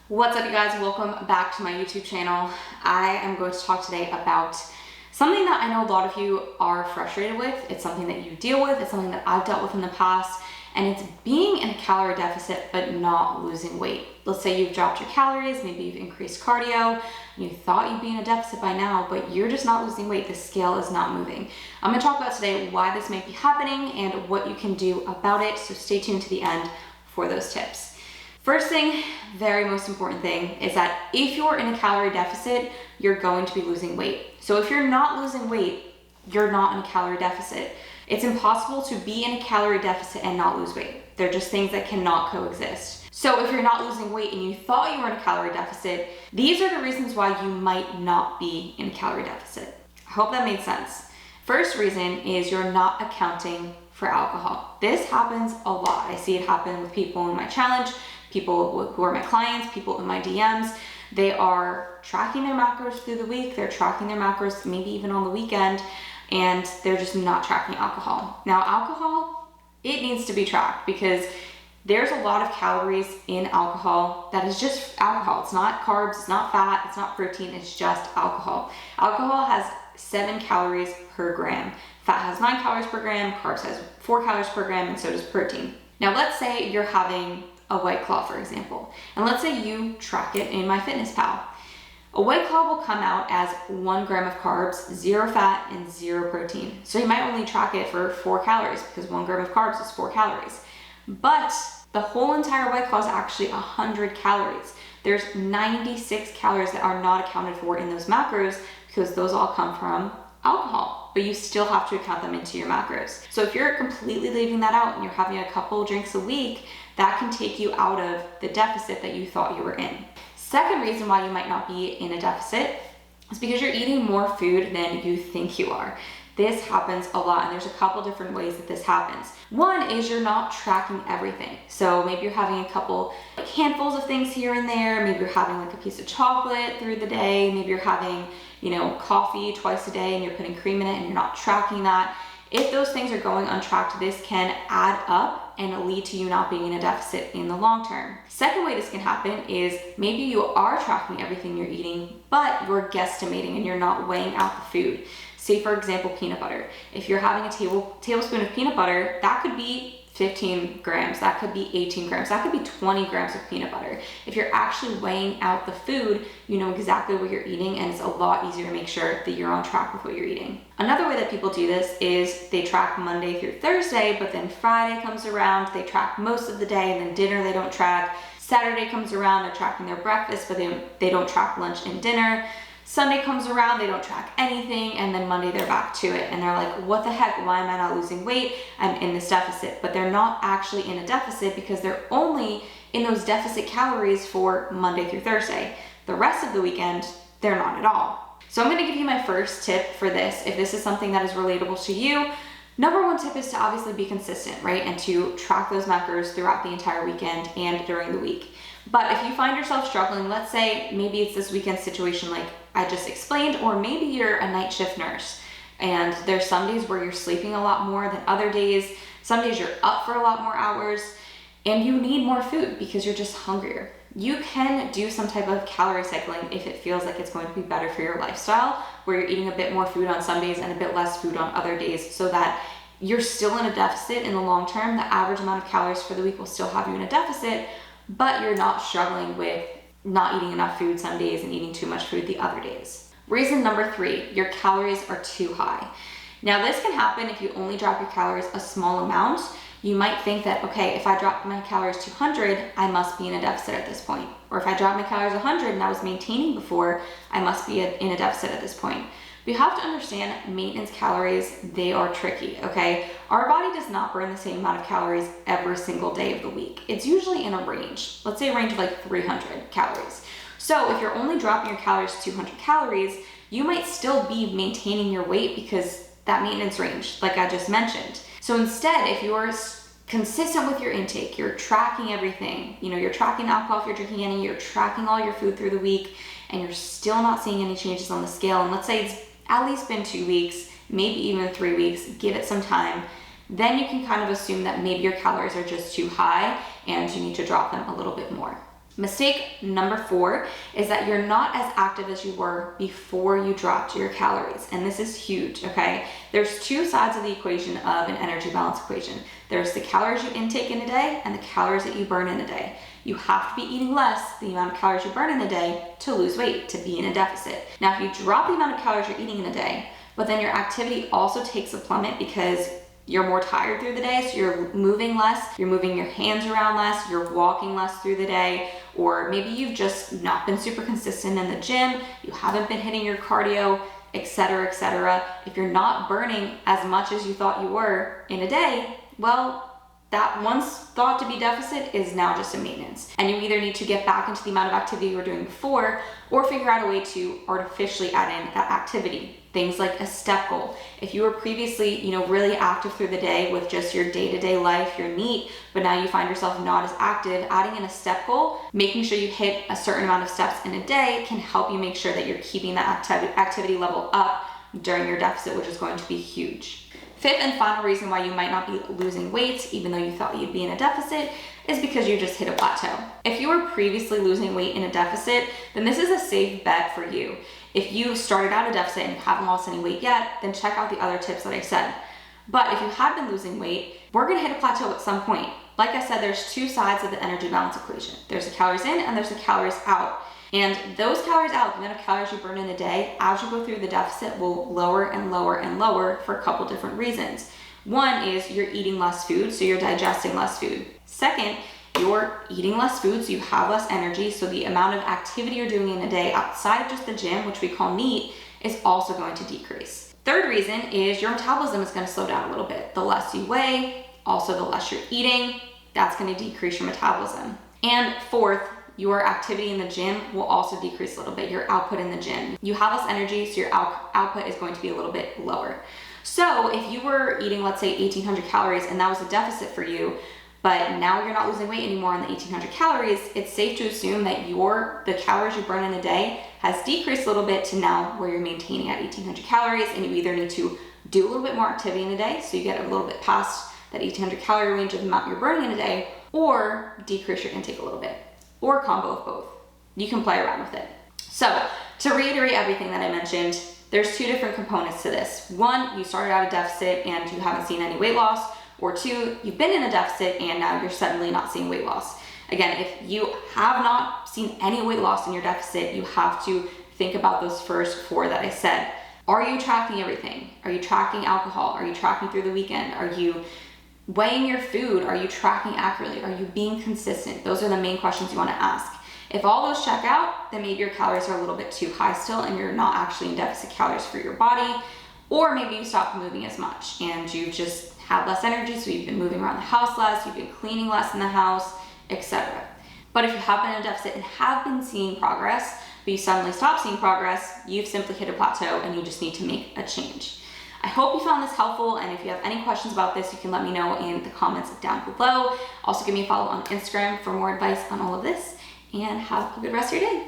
What's up, you guys? Welcome back to my YouTube channel. I am going to talk today about something that I know a lot of you are frustrated with. It's something that you deal with. It's something that I've dealt with in the past, and it's being in a calorie deficit but not losing weight. Let's say you've dropped your calories, maybe you've increased cardio, and you thought you'd be in a deficit by now, but you're just not losing weight. The scale is not moving. I'm going to talk about today why this might be happening and what you can do about it, so stay tuned to the end for those tips. First thing, very most important thing, is that if you're in a calorie deficit, you're going to be losing weight. So if you're not losing weight, you're not in a calorie deficit. It's impossible to be in a calorie deficit and not lose weight. They're just things that cannot coexist. So if you're not losing weight and you thought you were in a calorie deficit, these are the reasons why you might not be in a calorie deficit. I hope that made sense. First reason is you're not accounting for alcohol. This happens a lot. I see it happen with people in my challenge, people who are my clients, people in my DMs. They are tracking their macros through the week. They're tracking their macros maybe even on the weekend, and they're just not tracking alcohol. Now, alcohol, it needs to be tracked because there's a lot of calories in alcohol that is just alcohol. It's not carbs, it's not fat, it's not protein, it's just alcohol. Alcohol has 7 calories per gram. Fat has 9 calories per gram, carbs has 4 calories per gram, and so does protein. Now, let's say you're having a White Claw, for example, and let's say you track it in MyFitnessPal. A White Claw will come out as 1 gram of carbs, 0 fat, and 0 protein. So you might only track it for 4 calories because 1 gram of carbs is 4 calories. But the whole entire White Claw is actually 100 calories. There's 96 calories that are not accounted for in those macros because those all come from alcohol, but you still have to account them into your macros. So if you're completely leaving that out and you're having a couple drinks a week, that can take you out of the deficit that you thought you were in. Second reason why you might not be in a deficit is because you're eating more food than you think you are. This happens a lot, and there's a couple different ways that this happens. One is you're not tracking everything. So maybe you're having a couple handfuls of things here and there. Maybe you're having like a piece of chocolate through the day. Maybe you're having, coffee twice a day and you're putting cream in it and you're not tracking that. If those things are going untracked, this can add up and lead to you not being in a deficit in the long term. Second way this can happen is maybe you are tracking everything you're eating, but you're guesstimating and you're not weighing out the food. Say, for example, peanut butter. If you're having a tablespoon of peanut butter, that could be 15 grams, that could be 18 grams, that could be 20 grams of peanut butter. If you're actually weighing out the food, you know exactly what you're eating, and it's a lot easier to make sure that you're on track with what you're eating. Another way that people do this is they track Monday through Thursday, but then Friday comes around, they track most of the day, and then dinner they don't track. Saturday comes around, they're tracking their breakfast, but they don't track lunch and dinner. Sunday comes around, they don't track anything, and then Monday they're back to it. And they're like, what the heck, why am I not losing weight? I'm in this deficit. But they're not actually in a deficit because they're only in those deficit calories for Monday through Thursday. The rest of the weekend, they're not at all. So I'm gonna give you my first tip for this. If this is something that is relatable to you, number one tip is to obviously be consistent, right? And to track those macros throughout the entire weekend and during the week. But if you find yourself struggling, let's say maybe it's this weekend situation like I just explained, or maybe you're a night shift nurse and there's some days where you're sleeping a lot more than other days. Some days you're up for a lot more hours and you need more food because you're just hungrier. You can do some type of calorie cycling if it feels like it's going to be better for your lifestyle, where you're eating a bit more food on some days and a bit less food on other days, so that you're still in a deficit in the long term. The average amount of calories for the week will still have you in a deficit, but you're not struggling with not eating enough food some days and eating too much food the other days. Reason number 3, your calories are too high. Now, this can happen if you only drop your calories a small amount. You might think that, okay, if I drop my calories to 100, I must be in a deficit at this point. Or if I drop my calories 100 and I was maintaining before, I must be in a deficit at this point. But you have to understand maintenance calories, they are tricky, okay? Our body does not burn the same amount of calories every single day of the week. It's usually in a range, let's say a range of like 300 calories. So if you're only dropping your calories to 200 calories, you might still be maintaining your weight because that maintenance range, like I just mentioned. So instead, if you're consistent with your intake, you're tracking everything, you're tracking alcohol if you're drinking any, you're tracking all your food through the week, and you're still not seeing any changes on the scale, and let's say it's at least been 2 weeks, maybe even 3 weeks, give it some time, then you can kind of assume that maybe your calories are just too high and you need to drop them a little bit more. Mistake number 4 is that you're not as active as you were before you dropped your calories. And this is huge, okay? There's 2 sides of the equation of an energy balance equation. There's the calories you intake in a day and the calories that you burn in a day. You have to be eating less the amount of calories you burn in a day to lose weight, to be in a deficit. Now, if you drop the amount of calories you're eating in a day, but then your activity also takes a plummet because you're more tired through the day, so you're moving less, you're moving your hands around less, you're walking less through the day, or maybe you've just not been super consistent in the gym, you haven't been hitting your cardio, etc., etc. If you're not burning as much as you thought you were in a day, well, that once thought to be deficit is now just a maintenance. And you either need to get back into the amount of activity you were doing before, or figure out a way to artificially add in that activity. Things like a step goal. If you were previously, really active through the day with just your day-to-day life, your NEAT, but now you find yourself not as active, adding in a step goal, making sure you hit a certain amount of steps in a day can help you make sure that you're keeping that activity level up during your deficit, which is going to be huge. 5th and final reason why you might not be losing weight, even though you thought you'd be in a deficit, is because you just hit a plateau. If you were previously losing weight in a deficit, then this is a safe bet for you. If you started out a deficit and you haven't lost any weight yet, then check out the other tips that I said. But if you have been losing weight, we're gonna hit a plateau at some point. Like I said, there's 2 sides of the energy balance equation. There's the calories in and there's the calories out. And those calories out, the amount of calories you burn in a day, as you go through the deficit, will lower and lower and lower for a couple different reasons. One is you're eating less food, so you're digesting less food. Second, you're eating less food, so you have less energy, so the amount of activity you're doing in a day outside of just the gym, which we call NEAT, is also going to decrease. Third reason is your metabolism is going to slow down a little bit. The less you weigh, also the less you're eating, that's going to decrease your metabolism. And fourth, your activity in the gym will also decrease a little bit, your output in the gym. You have less energy, so your output is going to be a little bit lower. So if you were eating, let's say 1,800 calories and that was a deficit for you, but now you're not losing weight anymore on the 1,800 calories, it's safe to assume that the calories you burn in a day has decreased a little bit to now where you're maintaining at 1,800 calories, and you either need to do a little bit more activity in a day, so you get a little bit past that 1,800 calorie range of the amount you're burning in a day, or decrease your intake a little bit, or a combo of both. You can play around with it. So to reiterate everything that I mentioned, there's 2 different components to this. 1, you started out a deficit and you haven't seen any weight loss, or 2, you've been in a deficit and now you're suddenly not seeing weight loss. Again, if you have not seen any weight loss in your deficit, you have to think about those first 4 that I said. Are you tracking everything? Are you tracking alcohol? Are you tracking through the weekend? Are you weighing your food? Are you tracking accurately? Are you being consistent? Those are the main questions you want to ask. If all those check out, then maybe your calories are a little bit too high still and you're not actually in deficit calories for your body, or maybe you stopped moving as much and you've just had less energy, so you've been moving around the house less, you've been cleaning less in the house, etc. But if you have been in a deficit and have been seeing progress, but you suddenly stop seeing progress, you've simply hit a plateau and you just need to make a change. I hope you found this helpful, and if you have any questions about this, you can let me know in the comments down below. Also give me a follow on Instagram for more advice on all of this, and have a good rest of your day.